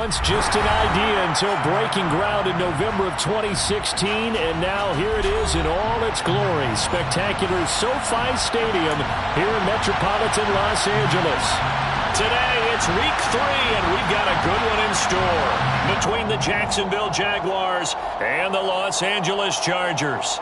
once just an idea until breaking ground in November of 2016, and now here it is in all its glory. Spectacular SoFi Stadium here in metropolitan Los Angeles. Today, it's week 3, and we've got a good one in store between the Jacksonville Jaguars and the Los Angeles Chargers.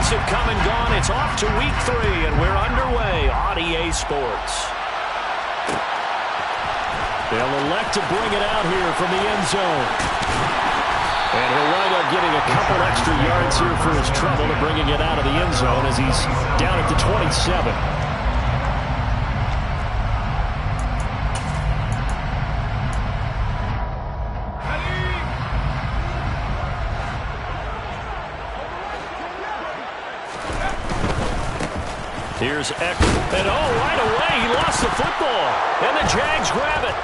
Have come and gone. It's off to week 3, and we're underway on EA Sports. They'll elect to bring it out here from the end zone. And he'll wind up getting a couple extra yards here for his trouble and bringing it out of the end zone as he's down at the 27. Here's Eckler, and right away, he lost the football, and the Jags grab it.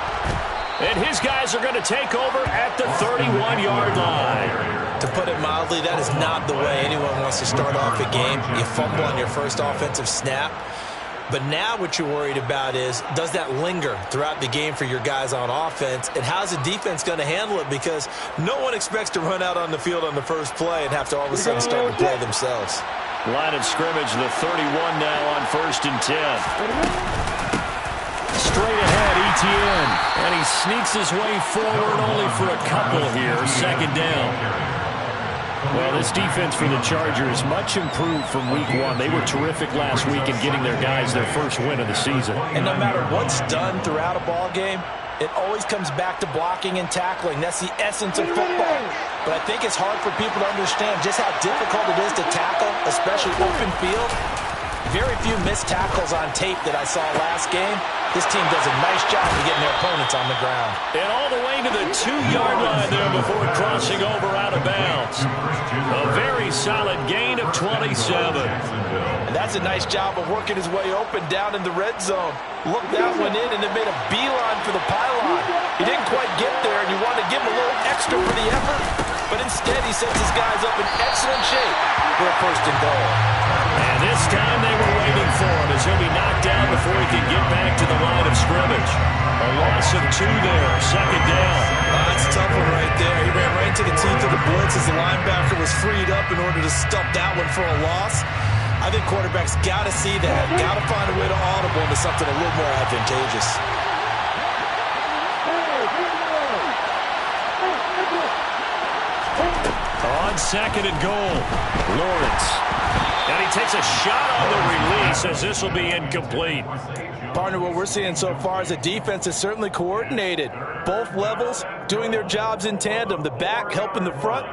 And his guys are going to take over at the 31-yard line. To put it mildly, that is not the way anyone wants to start off a game. You fumble on your first offensive snap. But now what you're worried about is, does that linger throughout the game for your guys on offense? And how's the defense going to handle it? Because no one expects to run out on the field on the first play and have to all of a sudden start to play themselves. Line of scrimmage, the 31 now on 1st and 10. Straight ahead, Etienne. And he sneaks his way forward only for a couple here. 2nd down. Well, this defense for the Chargers much improved from week 1. They were terrific last week in getting their guys their first win of the season. And no matter what's done throughout a ball game, it always comes back to blocking and tackling. That's the essence of football. But I think it's hard for people to understand just how difficult it is to tackle, especially open field. Very few missed tackles on tape that I saw last game. This team does a nice job of getting their opponents on the ground. And all the way to the 2-yard line there before crossing over out of bounds. A very solid gain of 27. And that's a nice job of working his way open down in the red zone. Looked that one in and then made a beeline for the pylon. He didn't quite get there, and you want to give him a little extra for the effort. But instead, he sets his guys up in excellent shape for a 1st and goal. And this time they were waiting for him as he'll be knocked down before he can get back to the line of scrimmage. A loss of 2 there, 2nd down. That's a tough one right there. He ran right into the teeth of the blitz as the linebacker was freed up in order to stump that one for a loss. I think quarterbacks got to see that, got to find a way to audible into something a little more advantageous. On 2nd and goal, Lawrence. And he takes a shot on the release as this will be incomplete. Partner, what we're seeing so far is the defense is certainly coordinated. Both levels doing their jobs in tandem. The back helping the front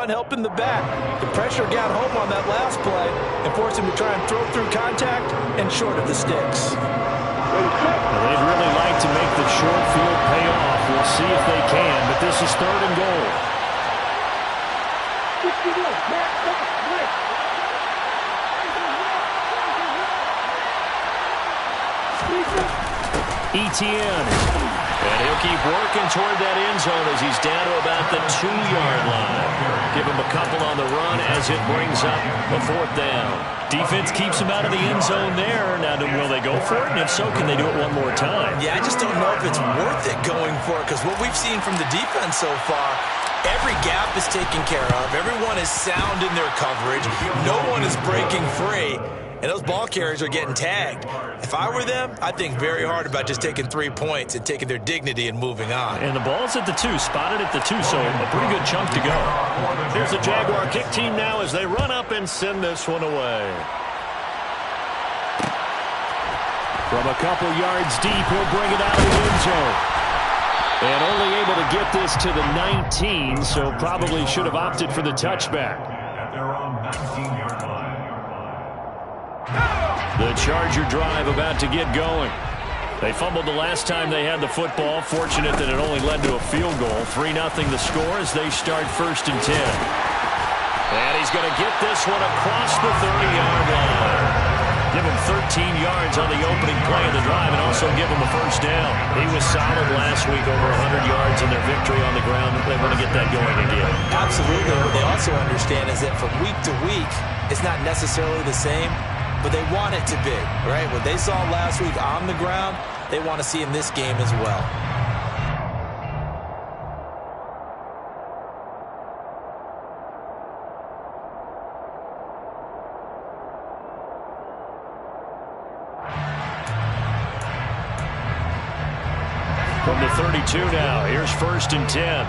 helping the back. The pressure got home on that last play and forced him to try and throw through contact and short of the sticks. Well, they'd really like to make the short field pay off. We'll see if they can, but this is 3rd and goal. Etienne. And he'll keep working toward that end zone as he's down to about the 2-yard line. Give him a couple on the run as it brings up a 4th down. Defense keeps him out of the end zone there. Now, will they go for it? And if so, can they do it one more time? Yeah, I just don't know if it's worth it going for it, because what we've seen from the defense so far, every gap is taken care of. Everyone is sound in their coverage. No one is breaking free. And those ball carriers are getting tagged. If I were them, I'd think very hard about just taking 3 points and taking their dignity and moving on. And the ball's at the 2, spotted at the 2, so a pretty good chunk to go. Here's the Jaguar kick team now as they run up and send this one away. From a couple yards deep, he'll bring it out of the end zone. And only able to get this to the 19, so probably should have opted for the touchback. The Charger drive about to get going. They fumbled the last time they had the football. Fortunate that it only led to a field goal. 3-0 the score as they start 1st and 10. And he's going to get this one across the 30-yard line. Give him 13 yards on the opening play of the drive and also give him a 1st down. He was solid last last week, over 100 yards in their victory on the ground. They want to get that going again. Absolutely. What they also understand is that from week to week, it's not necessarily the same, but they want it to be, right? What they saw last week on the ground, they want to see in this game as well. From the 32 now, here's 1st and 10.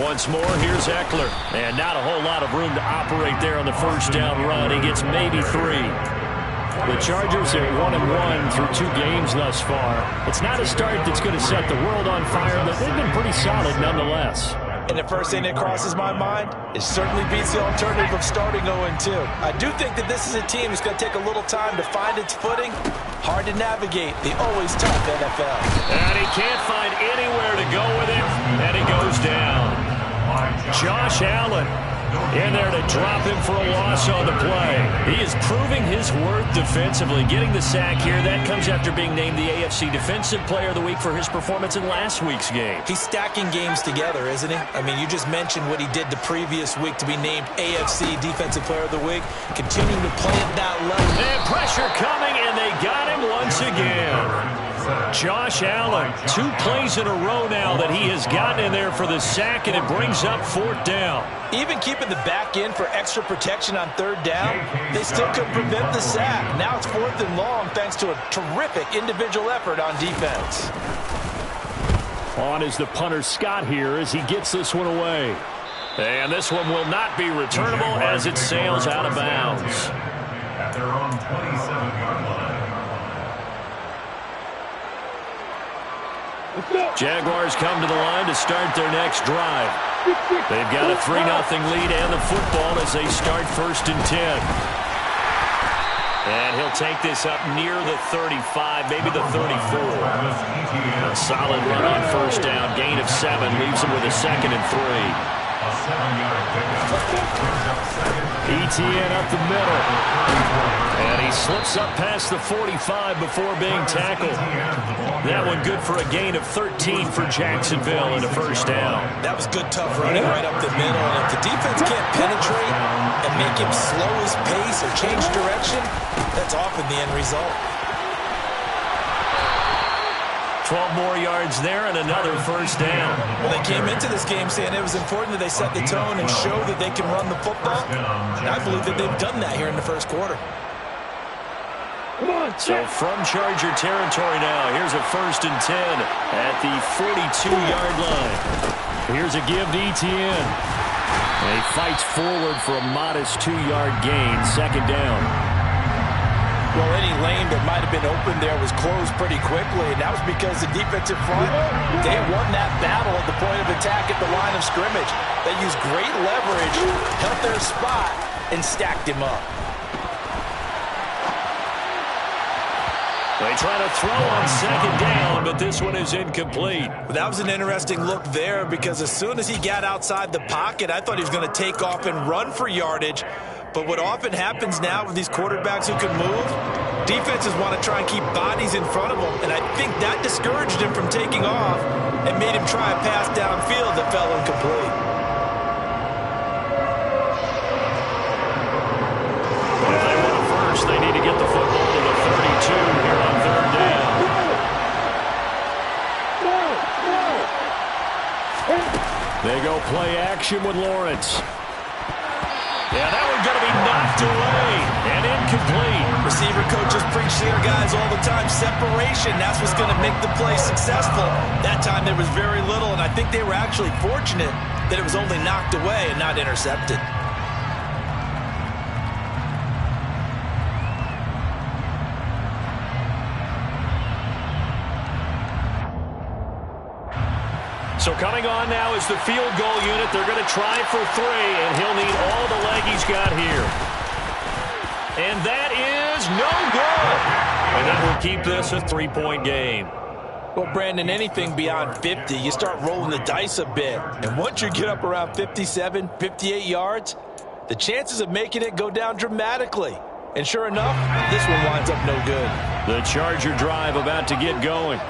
Once more, here's Eckler. And not a whole lot of room to operate there on the first down run. He gets maybe 3. The Chargers are 1-1 through 2 games thus far. It's not a start that's going to set the world on fire, but they've been pretty solid nonetheless. And the first thing that crosses my mind, it certainly beats the alternative of starting 0-2. I do think that this is a team that's going to take a little time to find its footing. Hard to navigate the always tough NFL. And he can't find anywhere to go with it, and it goes down. Josh Allen in there to drop him for a loss on the play. He is proving his worth defensively, getting the sack here. That comes after being named the AFC Defensive Player of the Week for his performance in last week's game. He's stacking games together, isn't he? I mean, you just mentioned what he did the previous week to be named AFC Defensive Player of the Week. Continuing to play at that level. And pressure coming, and they got him once again. Josh Allen, 2 plays in a row now that he has gotten in there for the sack, and it brings up 4th down. Even keeping the back in for extra protection on 3rd down, they still couldn't prevent the sack. Now it's 4th and long thanks to a terrific individual effort on defense. On is the punter Scott here as he gets this one away. And this one will not be returnable as it sails out of bounds. At their own 27-yard line. Jaguars come to the line to start their next drive. They've got a 3-0 lead and the football as they start 1st and 10. And he'll take this up near the 35, maybe the 34. A solid run on 1st down, gain of 7, leaves him with a 2nd and 3. Etienne up the middle. And he slips up past the 45 before being tackled. That one good for a gain of 13 for Jacksonville and a 1st down. That was good, tough running right up the middle. And if the defense can't penetrate and make him slow his pace or change direction, that's often the end result. 12 more yards there and another 1st down. Well, they came into this game saying it was important that they set the tone and show that they can run the football. And I believe that they've done that here in the 1st quarter. So from Charger territory now, here's a 1st and 10 at the 42-yard line. Here's a give to Etienne. And he fights forward for a modest 2-yard gain, 2nd down. Well, any lane that might have been open there was closed pretty quickly, and that was because the defensive front, they won that battle at the point of attack at the line of scrimmage. They used great leverage, held their spot, and stacked him up. They try to throw on 2nd down, but this one is incomplete. That was an interesting look there because as soon as he got outside the pocket, I thought he was going to take off and run for yardage. But what often happens now with these quarterbacks who can move, defenses want to try and keep bodies in front of them. And I think that discouraged him from taking off and made him try a pass downfield that fell incomplete. If they want it first, they need to get the football to the 32 here on 3rd down. They go play action with Lawrence. Yeah, that one's going to be knocked away and incomplete. Receiver coaches preach to their guys all the time. Separation, that's what's going to make the play successful. That time there was very little, and I think they were actually fortunate that it was only knocked away and not intercepted. So coming on now is the field goal unit. They're going to try for 3, and he'll need all the leg he's got here. And that is no good. And that will keep this a 3-point game. Well, Brandon, anything beyond 50, you start rolling the dice a bit. And once you get up around 57, 58 yards, the chances of making it go down dramatically. And sure enough, this one winds up no good. The Charger drive about to get going.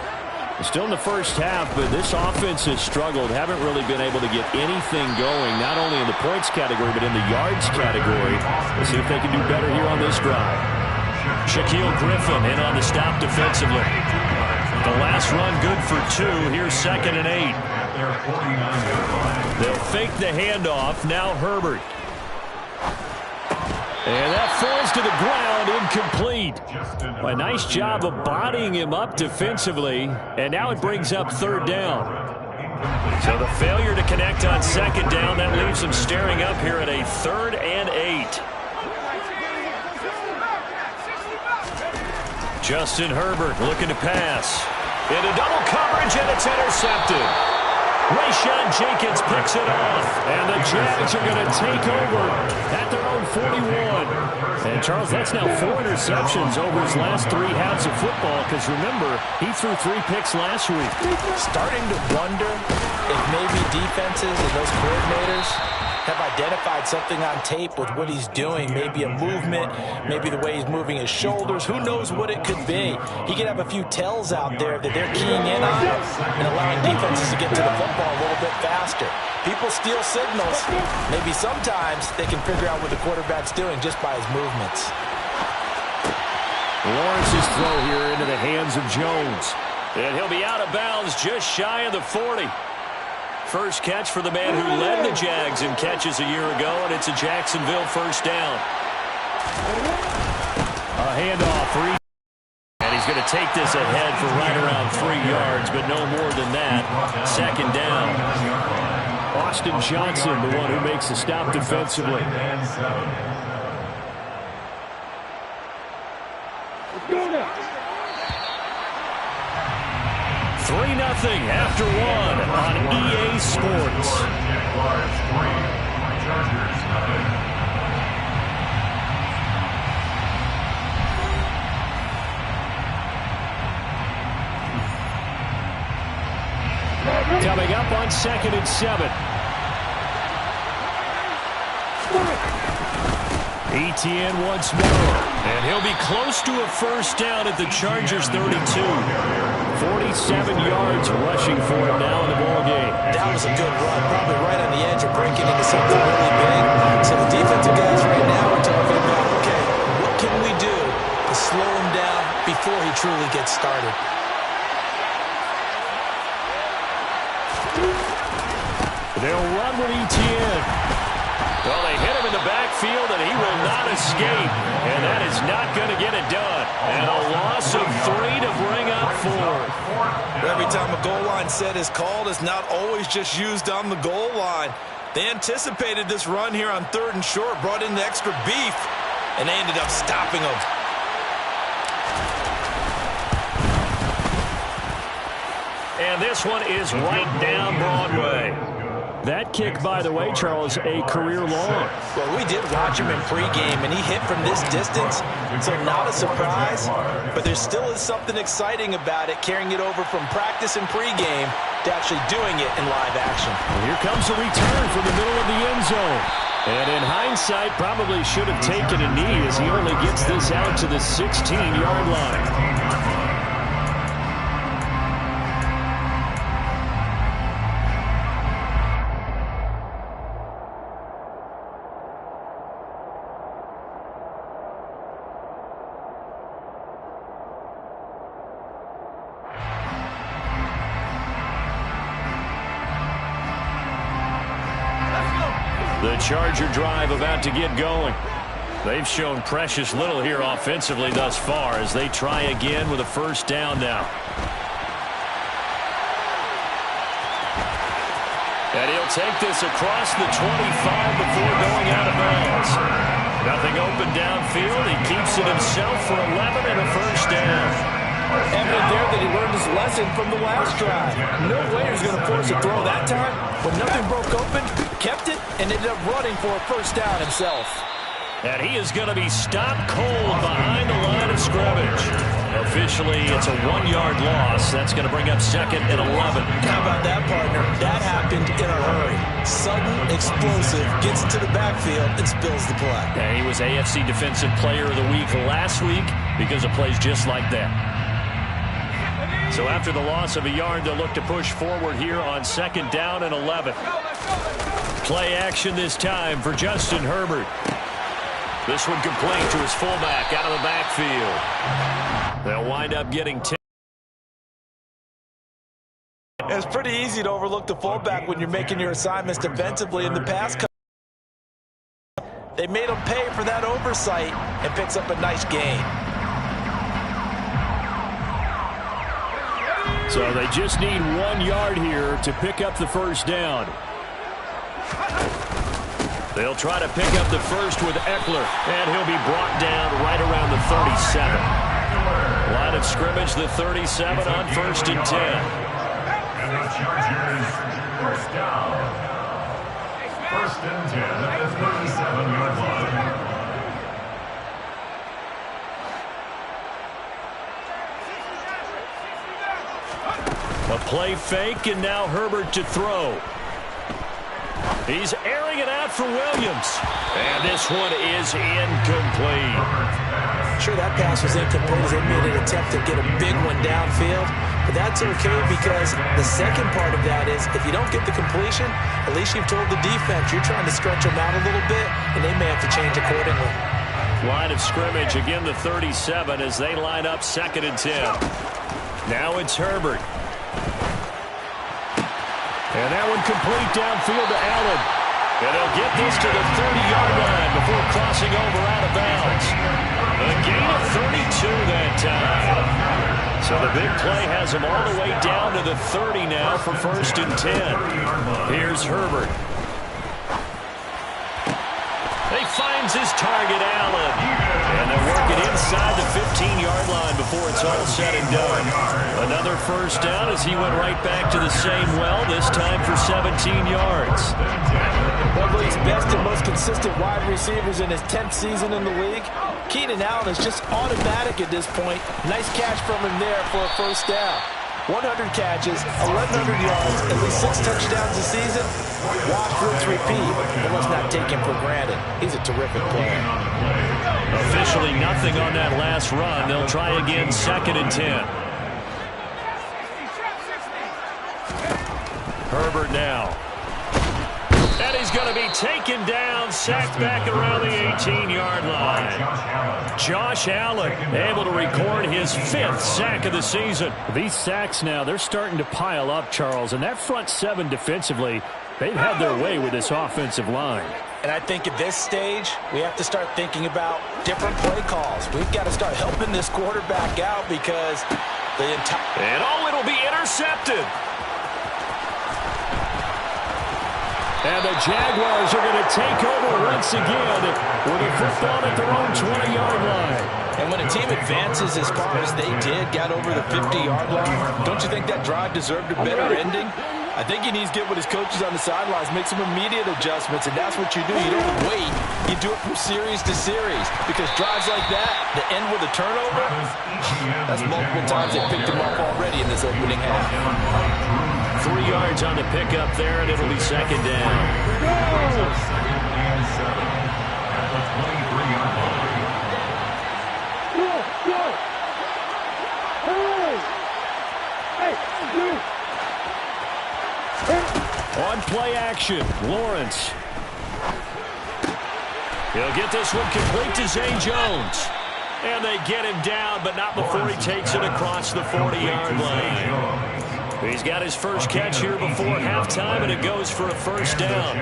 Still in the first half, but this offense has struggled. Haven't really been able to get anything going, not only in the points category, but in the yards category. We'll see if they can do better here on this drive. Shaquille Griffin in on the stop defensively. The last run good for 2. Here's 2nd and 8. They'll fake the handoff. Now Herbert. And that falls to the ground, incomplete. A nice job of bodying him up defensively, and now it brings up 3rd down. So the failure to connect on 2nd down, that leaves them staring up here at a 3rd and 8. Justin Herbert looking to pass. Into double coverage, and it's intercepted. Rayshawn Jenkins picks it off, and the Jags are going to take over at their own 41. And, Charles, that's now 4 interceptions over his last 3 halves of football, because, remember, he threw 3 picks last week. Starting to wonder if maybe defenses and those coordinators have identified something on tape with what he's doing. Maybe a movement, maybe the way he's moving his shoulders. Who knows what it could be? He could have a few tells out there that they're keying in on and allowing defenses to get to the football a little bit faster. People steal signals. Maybe sometimes they can figure out what the quarterback's doing just by his movements. Lawrence's throw here into the hands of Jones. And he'll be out of bounds just shy of the 40. First catch for the man who led the Jags in catches a year ago, and it's a Jacksonville 1st down. A handoff. And he's going to take this ahead for right around 3 yards, but no more than that. 2nd down. Austin Johnson, the one who makes the stop defensively. 3-0 after 1 on EA Sports. Coming up on 2nd and 7. Etienne once more. And he'll be close to a 1st down at the Chargers 32. 47 yards rushing for him now in the ballgame. That was a good run, probably right on the edge of breaking into something really big. So the defensive guys right now are talking about, okay, what can we do to slow him down before he truly gets started? They'll run with Etienne. Well, they hit him in the backfield, and he will not escape. And that is not going to get it done. And a loss of 3 to bring up 4. Every time a goal line set is called, it's not always just used on the goal line. They anticipated this run here on 3rd and short, brought in the extra beef, and they ended up stopping him. And this one is right down Broadway. That kick, by the way, Charles, a career long. Well, we did watch him in pregame, and he hit from this distance, so not a surprise. But there still is something exciting about it, carrying it over from practice and pregame to actually doing it in live action. Well, here comes a return from the middle of the end zone. And in hindsight, probably should have taken a knee as he only gets this out to the 16-yard line. The Charger drive about to get going. They've shown precious little here offensively thus far as they try again with a 1st down now. And he'll take this across the 25 before going out of bounds. Nothing open downfield. He keeps it himself for 11 and a 1st down. Evident there that he learned his lesson from the last drive. No way he was going to force a throw that time. When nothing broke open, kept it, and ended up running for a 1st down himself. And he is going to be stopped cold behind the line of scrimmage. Officially, it's a 1-yard loss. That's going to bring up 2nd and 11. How about that, partner? That happened in a hurry. Sudden, explosive, gets into the backfield and spills the play. And he was AFC Defensive Player of the Week last week because of plays just like that. So after the loss of a yard, they'll look to push forward here on 2nd down and 11. Play action this time for Justin Herbert. This one complete to his fullback out of the backfield. They'll wind up getting 10. It's pretty easy to overlook the fullback when you're making your assignments defensively in the pass. They made him pay for that oversight and picks up a nice gain. So they just need 1 yard here to pick up the first down. They'll try to pick up the first with Eckler, and he'll be brought down right around the 37. Line of scrimmage, the 37 on 1st and 10. And the Chargers, first down. 1st and 10 at the 37-yard line. A play fake, and now Herbert to throw. He's airing it out for Williams. And this one is incomplete. Sure, that pass was incomplete as they made an attempt to get a big one downfield. But that's okay because the second part of that is if you don't get the completion, at least you've told the defense you're trying to stretch them out a little bit, and they may have to change accordingly. Line of scrimmage, again the 37 as they line up 2nd and 10. Now it's Herbert. And that one complete downfield to Allen. And they'll get this to the 30-yard line before crossing over out of bounds. A gain of 32 that time. So the big play has him all the way down to the 30 now for 1st and 10. Here's Herbert. He finds his target, Allen. And they're working inside the 15-yard line before it's all said and done. Another first down as he went right back to the same well, this time for 17 yards. One of the league's best and most consistent wide receivers in his 10th season in the league. Keenan Allen is just automatic at this point. Nice catch from him there for a first down. 100 catches, 1,100 yards, at least 6 touchdowns a season. Wash, rinse, repeat. But let's not take him for granted. He's a terrific player. Officially nothing on that last run. They'll try again 2nd and 10. Herbert now. And he's going to be taken down, sacked back around the 18-yard line. Josh Allen able to record his 5th sack of the season. These sacks now, they're starting to pile up, Charles. And that front 7 defensively, they've had their way with this offensive line. And I think at this stage, we have to start thinking about different play calls. We've got to start helping this quarterback out because the entire... And oh, it'll be intercepted. And the Jaguars are going to take over once again with a football at their own 20-yard line. And when a team advances as far as they did, got over the 50-yard line, don't you think that drive deserved a better ending? I think he needs to get with his coaches on the sidelines, make some immediate adjustments, and that's what you do. You don't wait. You do it from series to series because drives like that, the end with a turnover, that's multiple times they picked him up already in this opening half. 3 yards on the pickup there, and it'll be 2nd down. On play action, Lawrence. He'll get this one complete to Zay Jones. And they get him down, but not before he takes it across the 40-yard line. He's got his first catch here before halftime, and it goes for a first down.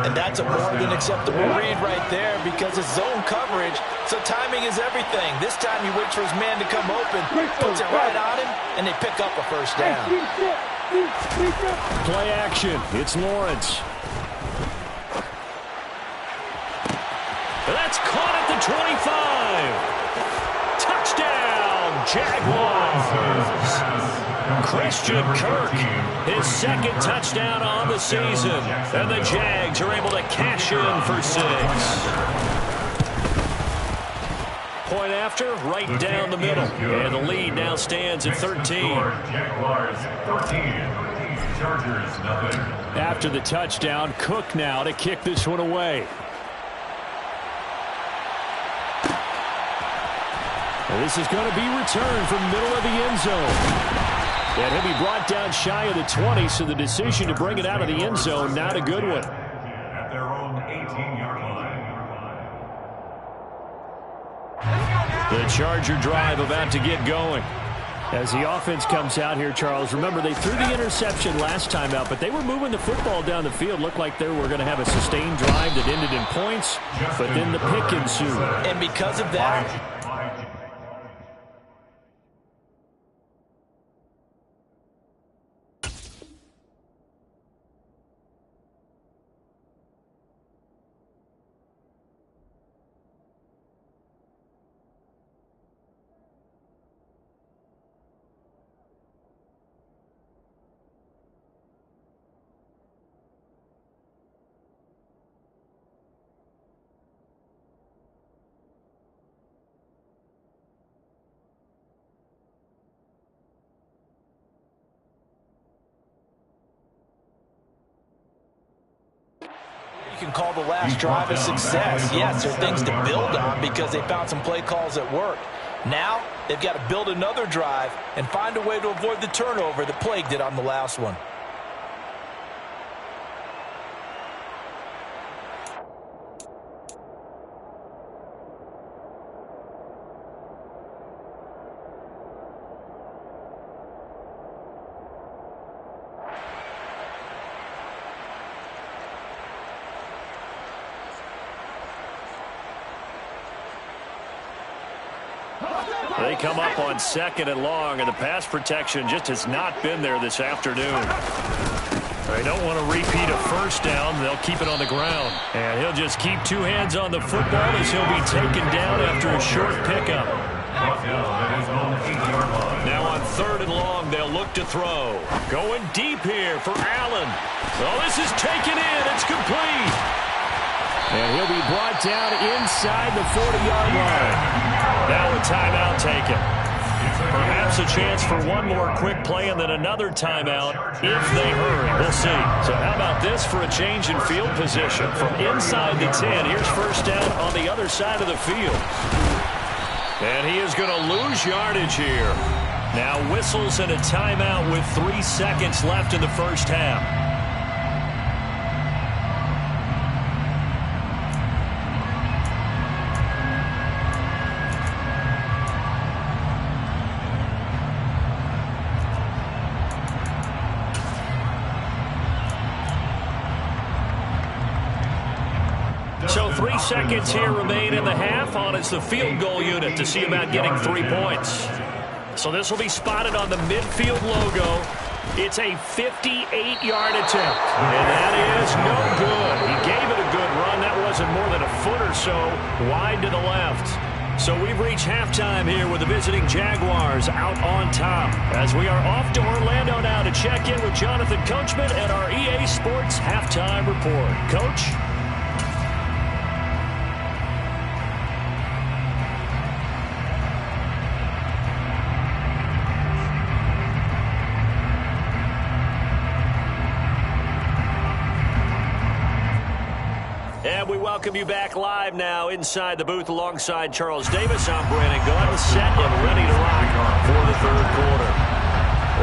And that's a more than acceptable read right there because it's zone coverage, so timing is everything. This time he waits for his man to come open, puts it right on him, and they pick up a first down. Play action. It's Lawrence. That's caught at the 25. Touchdown, Jaguars. Christian Kirk, his 2nd touchdown on the season. And the Jags are able to cash in for 6. point after, right down the middle. And the lead now stands at 13. Jaguars 13. Chargers nothing. After the touchdown, Cook now to kick this one away. And this is going to be returned from middle of the end zone. And he'll be brought down shy of the 20, so the decision to bring it out of the end zone, not a good one. At their own 18-yard line. The Charger drive about to get going. As the offense comes out here, Charles, remember they threw the interception last time out, but they were moving the football down the field. Looked like they were going to have a sustained drive that ended in points, but then the pick ensued. And because of that, you can call the last drive a success. Yes, there are things to build on because they found some play calls that work. Now, they've got to build another drive and find a way to avoid the turnover that plagued it on the last one. They come up on 2nd and long, and the pass protection just has not been there this afternoon. They don't want to repeat a first down. They'll keep it on the ground. And he'll just keep two hands on the football as he'll be taken down after a short pickup. Now on 3rd and long, they'll look to throw. Going deep here for Allen. Oh, this is taken in. It's complete. And he'll be brought down inside the 40-yard line. Now a timeout taken. Perhaps a chance for one more quick play and then another timeout if they hurry. We'll see. So how about this for a change in field position? From inside the 10, here's first down on the other side of the field. And he is going to lose yardage here. Now whistles and a timeout with 3 seconds left in the first half. So 3 seconds here remain in the half. On is the field goal unit to see about getting 3 points. So this will be spotted on the midfield logo. It's a 58-yard attempt. And that is no good. He gave it a good run. That wasn't more than a foot or so wide to the left. So we've reached halftime here with the visiting Jaguars out on top. As we are off to Orlando now to check in with Jonathan Coachman and our EA Sports Halftime Report. Coach? And we welcome you back live now inside the booth alongside Charles Davis. I'm Brandon Gunn, set and ready to rock for the 3rd quarter.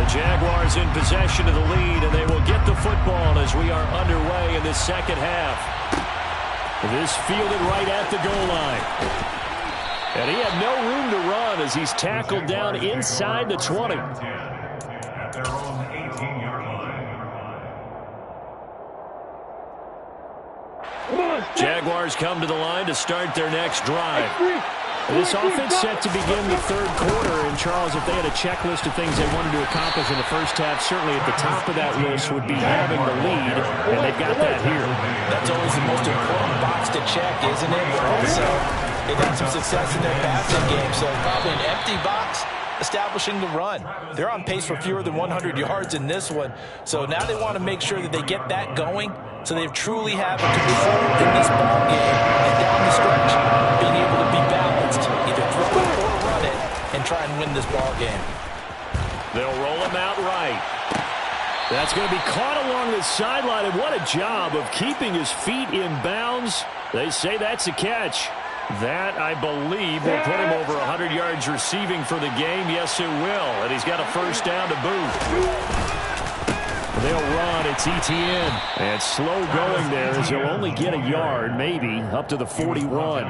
The Jaguars in possession of the lead, and they will get the football as we are underway in this 2nd half. This fielded right at the goal line. And he had no room to run as he's tackled down inside the 20. At their own 18-yard line. Jaguars come to the line to start their next drive. This offense set to begin the 3rd quarter. And, Charles, if they had a checklist of things they wanted to accomplish in the first half, certainly at the top of that list would be having the lead, and they've got that here. That's always the most important box to check, isn't it? But also, they've had some success in their passing game, so probably an empty box establishing the run. They're on pace for fewer than 100 yards in this one, so now they want to make sure that they get that going so they truly have a control in this ball game and down the stretch, being able to be balanced, either throw it or run it and try and win this ball game. They'll roll him out right. That's going to be caught along the sideline, and what a job of keeping his feet in bounds. They say that's a catch. That, I believe, will put him over 100 yards receiving for the game. Yes, it will. And he's got a first down to boot. They'll run. It's ETN. And slow going there as he'll only get a yard, maybe, up to the 41.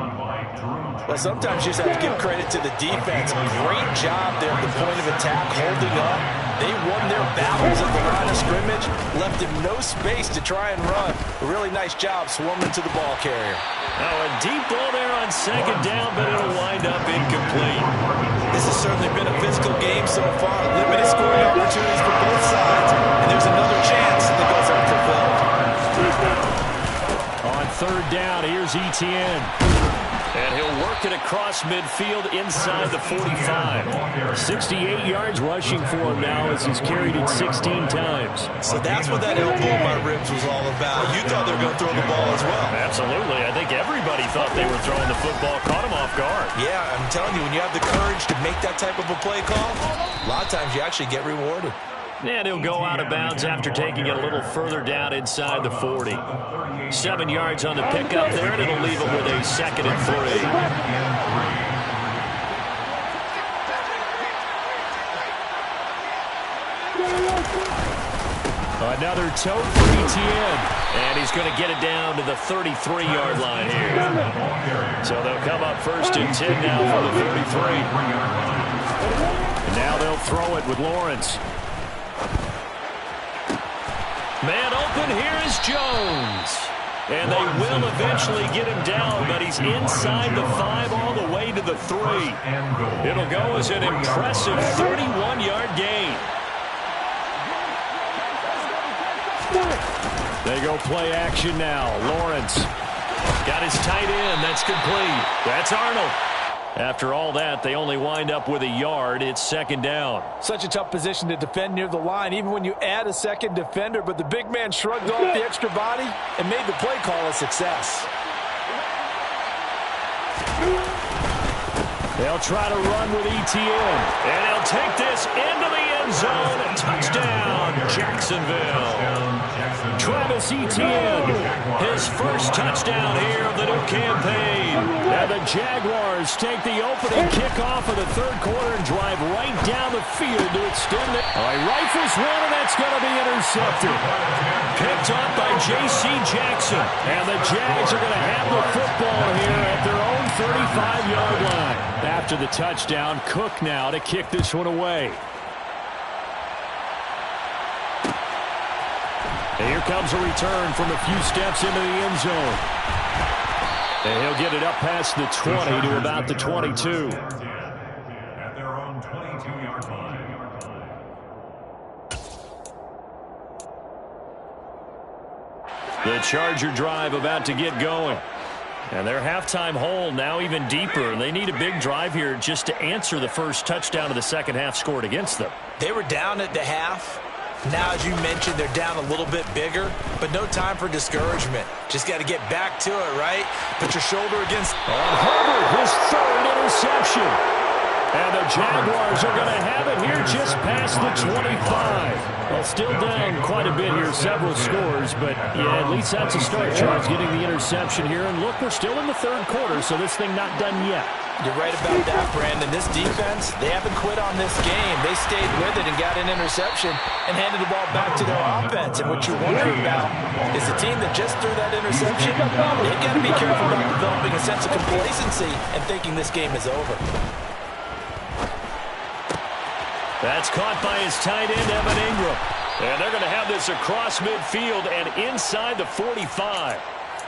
Well, sometimes you just have to give credit to the defense. Great job there at the point of attack, holding up. They won their battles at the line of scrimmage, left him no space to try and run. A really nice job swarming to the ball carrier. Now a deep ball there on second down, but it'll wind up incomplete. This has certainly been a physical game so far. Limited scoring opportunities for both sides, and there's another chance that goes unfulfilled. On third down, here's ETN. And he'll work it across midfield inside the 45. 68 yards rushing for him now as he's carried it 16 times. So that's what that elbow in my ribs was all about. You thought they were going to throw the ball as well. Absolutely. I think everybody thought they were throwing the football. Caught him off guard. Yeah, I'm telling you, when you have the courage to make that type of a play call, a lot of times you actually get rewarded. And he'll go out of bounds after taking it a little further down inside the 40. 7 yards on the pickup there, and it'll leave it with a 2nd and 3. Another tote for ETN. And he's going to get it down to the 33-yard line here. So they'll come up 1st and 10 now for the 33. And now they'll throw it with Lawrence. Man open, here is Jones. And they will eventually get him down, but he's inside the 5 all the way to the 3. It'll go as an impressive 31-yard gain. They go play action now. Lawrence got his tight end. That's complete. That's Arnold. After all that, they only wind up with a yard. It's 2nd down. Such a tough position to defend near the line, even when you add a second defender, but the big man shrugged off the extra body and made the play call a success. They'll try to run with ETN, and they'll take this into the end zone. Touchdown, Jacksonville. Travis Etienne, his first touchdown here of the new campaign. And the Jaguars take the opening kickoff of the 3rd quarter and drive right down the field to extend it. He rifles one, and that's going to be intercepted. Picked up by J.C. Jackson. And the Jags are going to have the football here at their own 35-yard line. After the touchdown, Cook now to kick this one away. And here comes a return from a few steps into the end zone. And he'll get it up past the 20 to about the 22. At their own 22-yard line. The Charger drive about to get going. And their halftime hole now even deeper. They need a big drive here just to answer the first touchdown of the second half scored against them. They were down at the half. Now, as you mentioned, they're down a little bit bigger, but no time for discouragement. Just got to get back to it, right? Put your shoulder against... On Herbert, his 3rd interception. And the Jaguars are going to have it here just past the 25. Well, still down quite a bit here, several scores, but yeah, at least that's a start, Charles, getting the interception here. And look, we're still in the 3rd quarter, so this thing not done yet. You're right about that, Brandon. This defense, they haven't quit on this game. They stayed with it and got an interception and handed the ball back to their offense. And what you wonder about is the team that just threw that interception, they've got to be careful about developing a sense of complacency and thinking this game is over. That's caught by his tight end, Evan Ingram. And they're going to have this across midfield and inside the 45.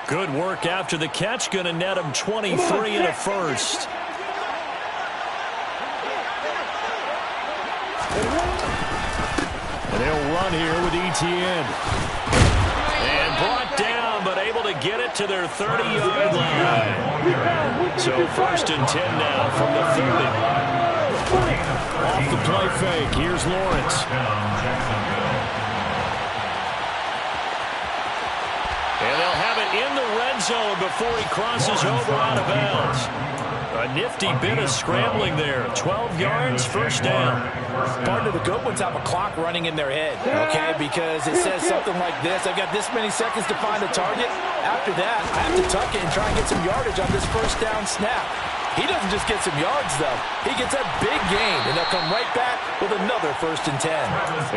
Good work after the catch. Going to net him 23 and a first. And they'll run here with ETN. And brought down, but able to get it to their 30-yard line. So 1st and 10 now from the 30. Off the play fake, here's Lawrence. And they'll have it in the red zone before he crosses over out of bounds. A nifty bit of scrambling there. 12 yards, first down. Part of the good ones have a clock running in their head, okay, because it says something like this. I've got this many seconds to find a target. After that, I have to tuck it and try and get some yardage on this first down snap. He doesn't just get some yards, though. He gets a big gain, and they'll come right back with another 1st and 10.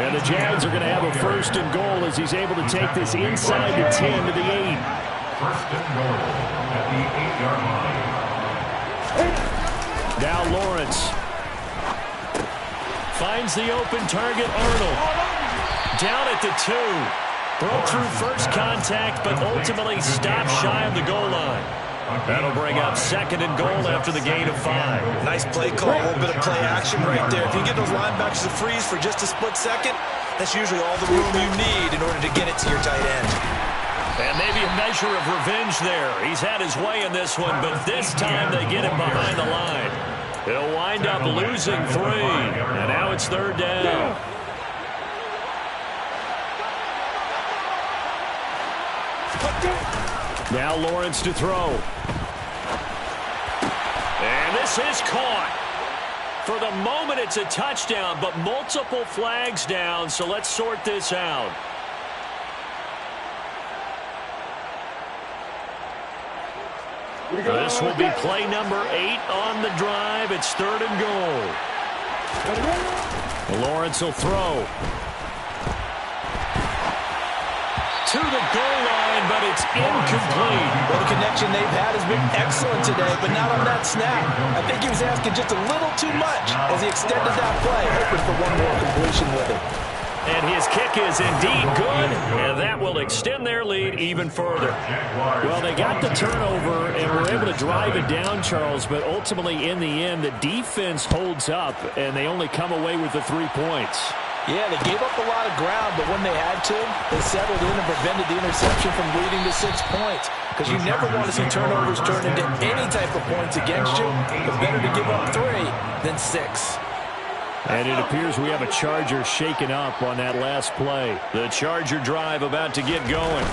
And the Jags are going to have a 1st and goal as he's able to take this inside the 10 to the 8. 1st and goal at the 8-yard line. Now Lawrence finds the open target, Arnold. Down at the 2. Broke through first contact, but ultimately stopped shy of the goal line. That'll bring up 2nd and goal after the gain of 5. Nice play call, a little bit of play action right there. If you get those linebackers to freeze for just a split second, that's usually all the room you need in order to get it to your tight end. And maybe a measure of revenge there. He's had his way in this one, but this time they get him behind the line. He'll wind up losing 3, and now it's 3rd down. Now Lawrence to throw. And this is caught. For the moment, it's a touchdown, but multiple flags down, so let's sort this out. This will be play number 8 on the drive. It's 3rd and goal. Lawrence will throw. To the goal line, but it's incomplete. Well, the connection they've had has been excellent today, but not on that snap. I think he was asking just a little too much as he extended that play, hoping for one more completion with it. And his kick is indeed good, and that will extend their lead even further. Well, they got the turnover and were able to drive it down, Charles, but ultimately in the end, the defense holds up, and they only come away with the 3 points. Yeah, they gave up a lot of ground, but when they had to, they settled in and prevented the interception from leading to 6 points. Because you never want to see turnovers turn into any type of points against you, but better to give up 3 than 6. And it appears we have a Charger shaken up on that last play. The Charger drive about to get going.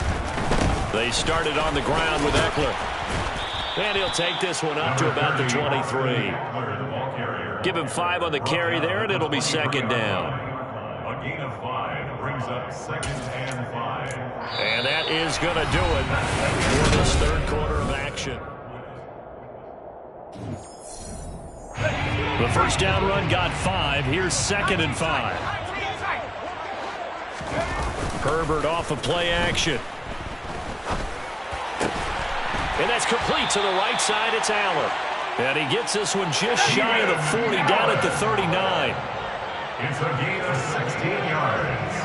They started on the ground with Eckler. And he'll take this one up to about the 23. Give him 5 on the carry there, and it'll be 2nd down. A gain of 5 brings up 2nd and 5. And that is going to do it for this 3rd quarter of action. The first down run got 5. Here's 2nd and 5. Herbert off of play action. And that's complete to the right side. It's Allen. And he gets this one just shy of the 40, down at the 39. It's a gain of 16 yards.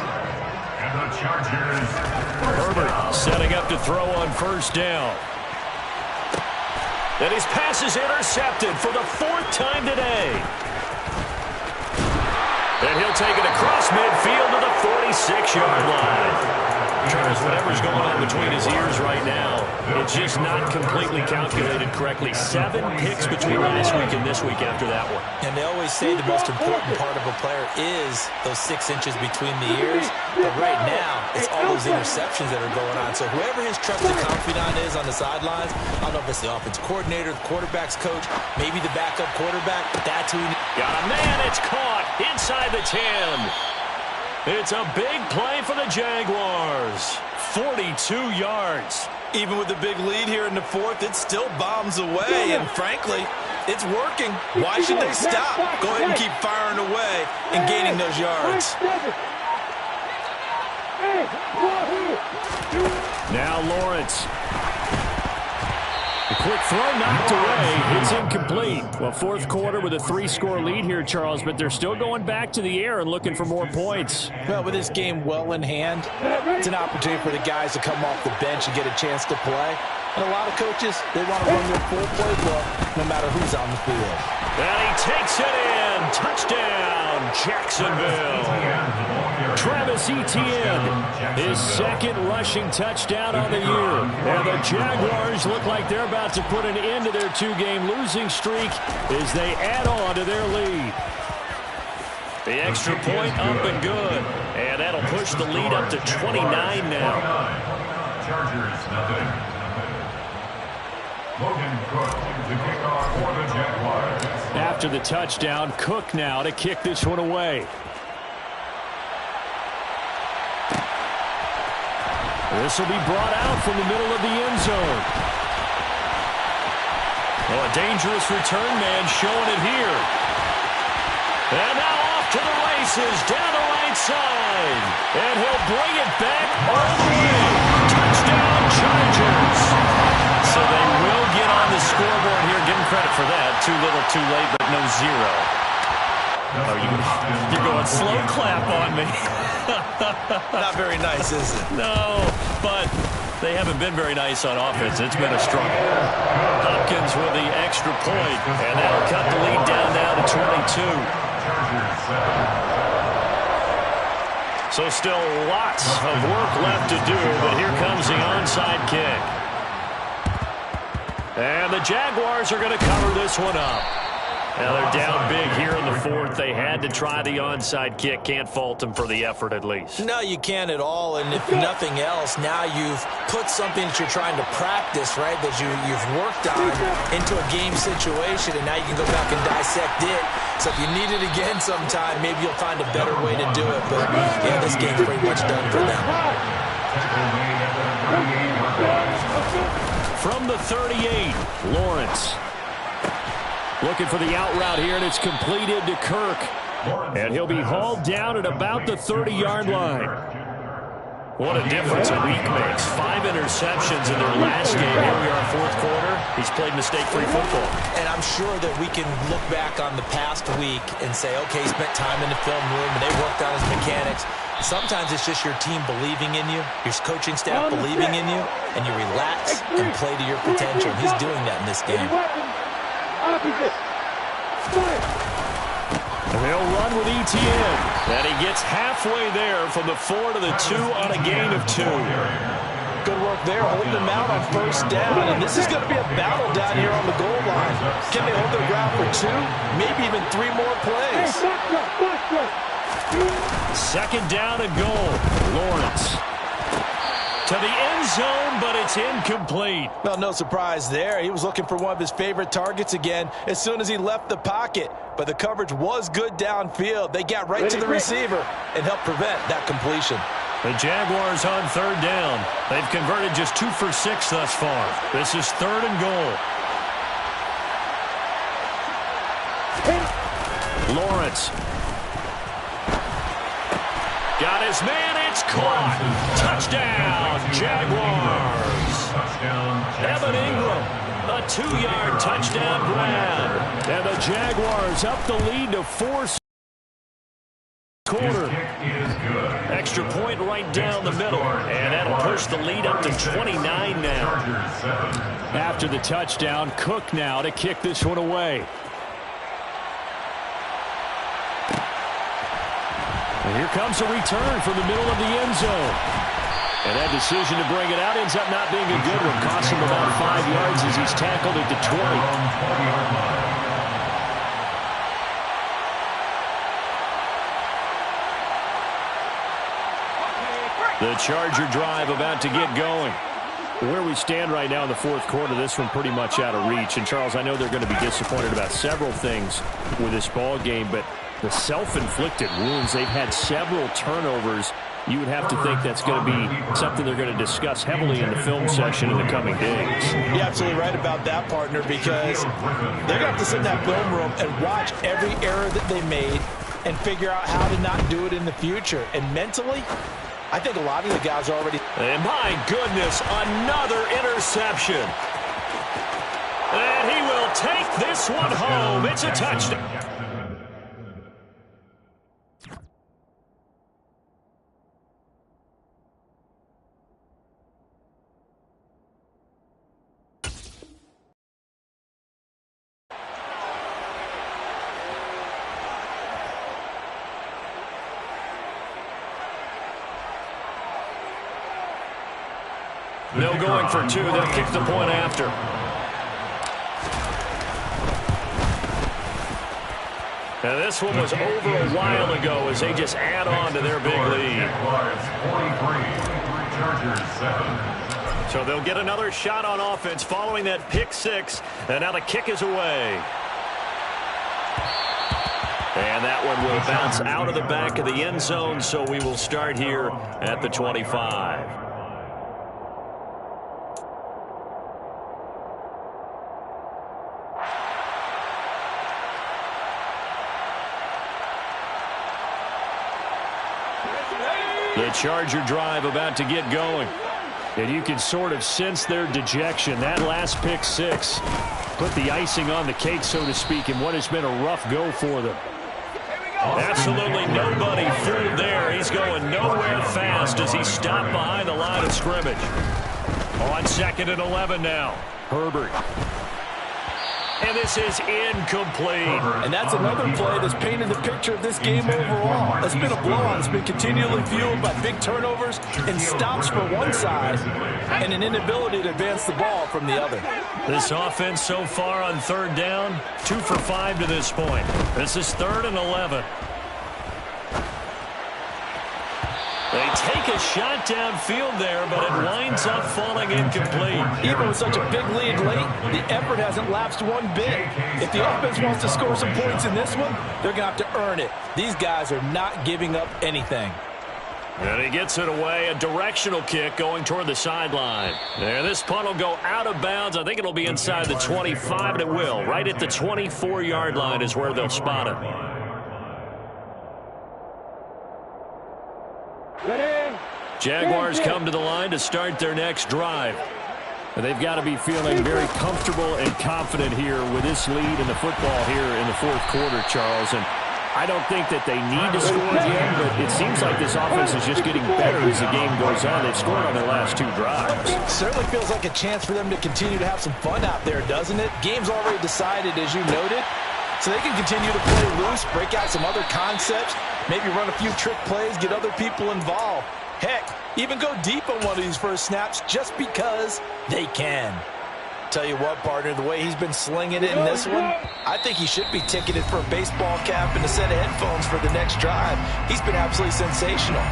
And the Chargers. Herbert setting up to throw on first down. And his pass is intercepted for the 4th time today. And he'll take it across midfield to the 46-yard line. Charles, whatever's going on between his ears right now, it's just not completely calculated correctly. 7 picks between last week and this week after that one. And they always say the most important part of a player is those 6 inches between the ears. But right now, it's all those interceptions that are going on. So whoever his trusted confidant is on the sidelines, I don't know if it's the offense coordinator, the quarterback's coach, maybe the backup quarterback, but that's who he needs. Got a man, it's caught inside the 10. It's a big play for the Jaguars. 42 yards. Even with the big lead here in the 4th, it still bombs away. And frankly, it's working. Why should they stop? Go ahead and keep firing away and gaining those yards. Now Lawrence. A quick throw knocked away. It's incomplete. Well, 4th quarter with a 3-score lead here, Charles, but they're still going back to the air and looking for more points. Well, with this game well in hand, it's an opportunity for the guys to come off the bench and get a chance to play. And a lot of coaches, they want to run their full playbook no matter who's on the field. And he takes it in. Touchdown, Jacksonville. Travis Etienne, his 2nd rushing touchdown on the year. And the Jaguars look like they're about to put an end to their 2-game losing streak as they add on to their lead. The extra point up and good. And that'll push the lead up to 29 now. Chargers, nothing. Logan Cook to kick off for the Jaguars. After the touchdown, Cook now to kick this one away. This will be brought out from the middle of the end zone. Oh, a dangerous return man showing it here. And now off to the races, down the right side. And he'll bring it back all the way. Touchdown, Chargers. So they will get on the scoreboard here. Give them credit for that. Too little, too late, but no zero. Oh, you're going slow clap on me. Not very nice, is it? No, but they haven't been very nice on offense. It's been a struggle. Hopkins with the extra point, and that'll cut the lead down now to 22. So still lots of work left to do, but here comes the onside kick. And the Jaguars are going to cover this one up. Now they're down big here in the fourth. They had to try the onside kick. Can't fault them for the effort at least. No, you can't at all. And if nothing else, now you've put something that you're trying to practice, right, that you've worked on into a game situation, and now you can go back and dissect it. So if you need it again sometime, maybe you'll find a better way to do it. But, yeah, this game's pretty much done for them. From the 38, Lawrence. Looking for the out route here, and it's completed to Kirk. And he'll be hauled down at about the 30-yard line. What a difference a week makes. 5 interceptions in their last game. Here we are, fourth quarter. He's played mistake-free football. And I'm sure that we can look back on the past week and say, okay, he spent time in the film room, and they worked on his mechanics. Sometimes it's just your team believing in you, your coaching staff believing in you, and you relax and play to your potential. And he's doing that in this game. And they'll run with ETN. And he gets halfway there from the 4 to the 2 on a gain of 2. Good work there, holding them out on first down. And this is going to be a battle down here on the goal line. Can they hold their ground for 2? Maybe even 3 more plays. Second down and goal. Lawrence. To the end zone, but it's incomplete. Well, no surprise there. He was looking for one of his favorite targets again as soon as he left the pocket. But the coverage was good downfield. They got right to the receiver and helped prevent that completion. The Jaguars on third down. They've converted just 2 for 6 thus far. This is third and goal. Lawrence. Got his man, it's caught. Touchdown, Jaguars. Evan Ingram, a 2-yard touchdown grab. And the Jaguars up the lead to 4 quarter. Extra point right down the middle. And that'll push the lead up to 29 now. After the touchdown, Cook now to kick this one away. And here comes a return from the middle of the end zone. And that decision to bring it out ends up not being a good one. Costs him about 5 yards as he's tackled at the 20. The Charger drive about to get going. Where we stand right now in the fourth quarter, this one pretty much out of reach. And, Charles, I know they're going to be disappointed about several things with this ball game, but the self-inflicted wounds, they've had several turnovers. You would have to think that's going to be something they're going to discuss heavily in the film session in the coming days. You're absolutely right about that, partner, because they're going to have to sit in that film room and watch every error that they made and figure out how to not do it in the future. And mentally, I think a lot of the guys are already... And my goodness, another interception. And he will take this one home. It's a touchdown. No going for 2. They'll kick the point after. Now this one was over a while ago as they just add on to their big lead. So they'll get another shot on offense following that pick six. And now the kick is away. And that one will bounce out of the back of the end zone, so we will start here at the 25. The Charger drive about to get going. And you can sort of sense their dejection. That last pick six put the icing on the cake, so to speak, in what has been a rough go for them. Absolutely nobody fooled there. He's going nowhere fast as he stopped behind the line of scrimmage. On 2nd and 11 now. Herbert. And this is incomplete. And that's another play that's painted the picture of this game overall. It's been a blowout. It's been continually fueled by big turnovers and stops for one side and an inability to advance the ball from the other. This offense so far on 3rd down, 2 for 5 to this point. This is 3rd and 11. They take a shot downfield there, but it winds up falling incomplete. Even with such a big lead late, the effort hasn't lapsed one bit. If the offense wants to score some points in this one, they're going to have to earn it. These guys are not giving up anything. And he gets it away, a directional kick going toward the sideline. And this punt will go out of bounds. I think it'll be inside the 25, and it will. Right at the 24-yard line is where they'll spot it. Jaguars come to the line to start their next drive. And they've got to be feeling very comfortable and confident here with this lead in the football here in the 4th quarter, Charles. And I don't think that they need to score again, but it seems like this offense is just getting better as the game goes on. They've scored on their last 2 drives. Certainly feels like a chance for them to continue to have some fun out there, doesn't it? Game's already decided, as you noted. So they can continue to play loose, break out some other concepts, maybe run a few trick plays, get other people involved. Heck, even go deep on one of these first snaps just because they can. Tell you what, partner, the way he's been slinging it in this one, I think he should be ticketed for a baseball cap and a set of headphones for the next drive. He's been absolutely sensational.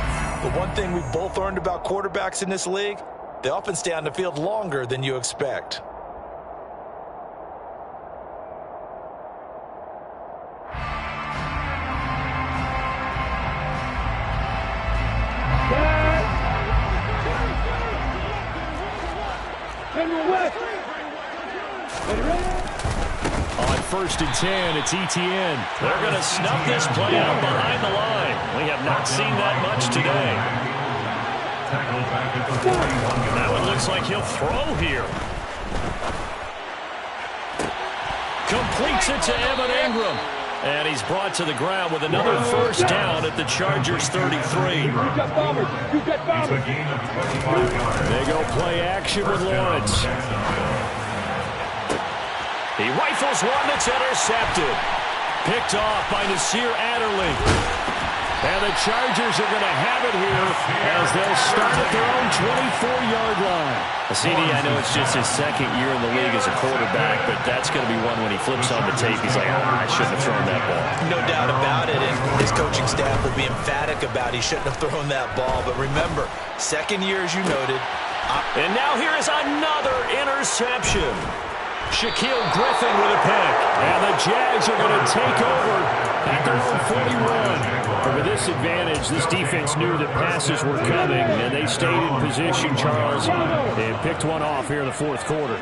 But one thing we've both learned about quarterbacks in this league, they often stay on the field longer than you expect. On 1st and 10, it's Etienne. They're going to snuff this play out behind the line. We have not seen that much today. Now it looks like he'll throw here. Completes it to Evan Ingram. And he's brought to the ground with another first down at the Chargers 33. They go play action with Lawrence. He rifles one that's intercepted. Picked off by Nasir Adderley. And the Chargers are going to have it here as they'll start at their own 24-yard line. CD, I know it's just his 2nd year in the league as a quarterback, but that's going to be one when he flips on the tape, he's like, I shouldn't have thrown that ball. No doubt about it, and his coaching staff will be emphatic about he shouldn't have thrown that ball. But remember, 2nd year, as you noted. And now here is another interception. Shaquille Griffin with a pick. And the Jags are going to take over at their own 41. But with this advantage, this defense knew that passes were coming, and they stayed in position, Charles, and picked one off here in the 4th quarter.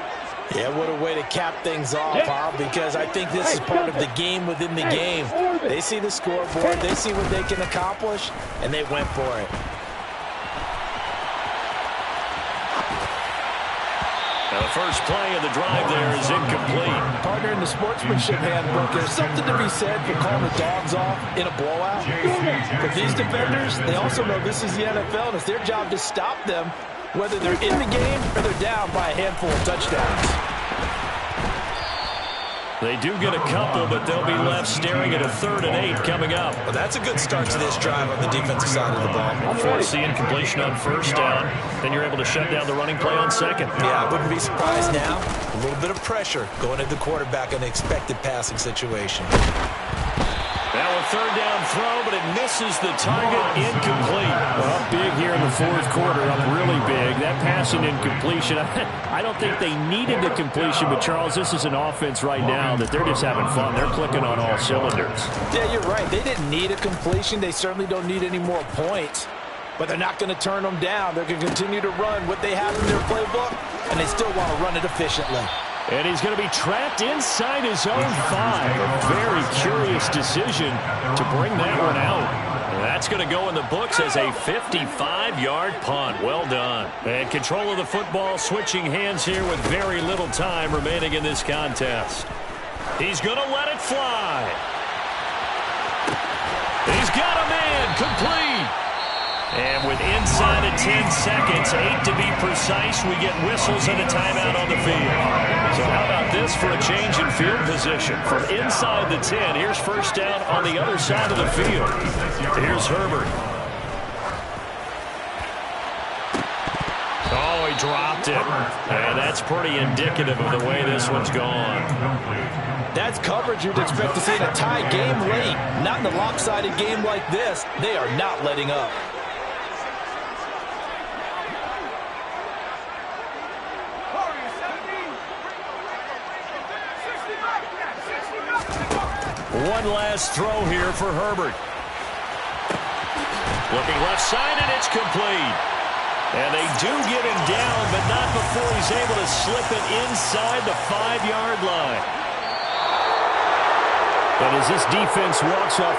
Yeah, what a way to cap things off, Bob, because I think this is part of the game within the game. They see the scoreboard, they see what they can accomplish, and they went for it. Now the first play of the drive there is incomplete. Partner, in the sportsmanship handbook, there's something to be said for calling the dogs off in a blowout. But these defenders, they also know this is the NFL, and it's their job to stop them, whether they're in the game or they're down by a handful of touchdowns. They do get a couple, but they'll be left staring at a 3rd and 8 coming up. Well, that's a good start to this drive on the defensive side of the ball. Force the incompletion on 1st down. Then you're able to shut down the running play on 2nd. Yeah, I wouldn't be surprised now. A little bit of pressure going at the quarterback in an expected passing situation. Now a third down throw, but it misses the target. Incomplete. Well, big here in the fourth quarter, up really big. That passing incompletion, I don't think they needed the completion, but Charles, this is an offense right now that they're just having fun. They're clicking on all cylinders. Yeah, you're right. They didn't need a completion. They certainly don't need any more points. But they're not going to turn them down. They're going to continue to run what they have in their playbook, and they still want to run it efficiently. And he's going to be trapped inside his own 5. A very curious decision to bring that one out. That's going to go in the books as a 55-yard punt. Well done. And control of the football, switching hands here with very little time remaining in this contest. He's going to let it fly. He's got a man, complete. And with inside of 10 seconds, 8 to be precise, we get whistles and a timeout on the field. So how about this for a change in field position? From inside the 10, here's first down on the other side of the field. Here's Herbert. Oh, he dropped it. And that's pretty indicative of the way this one's gone. That's coverage you'd expect to see in a tie game late. Not in a lopsided game like this. They are not letting up. One last throw here for Herbert. Looking left side, and it's complete. And they do get him down, but not before he's able to slip it inside the 5-yard line. And as this defense walks off the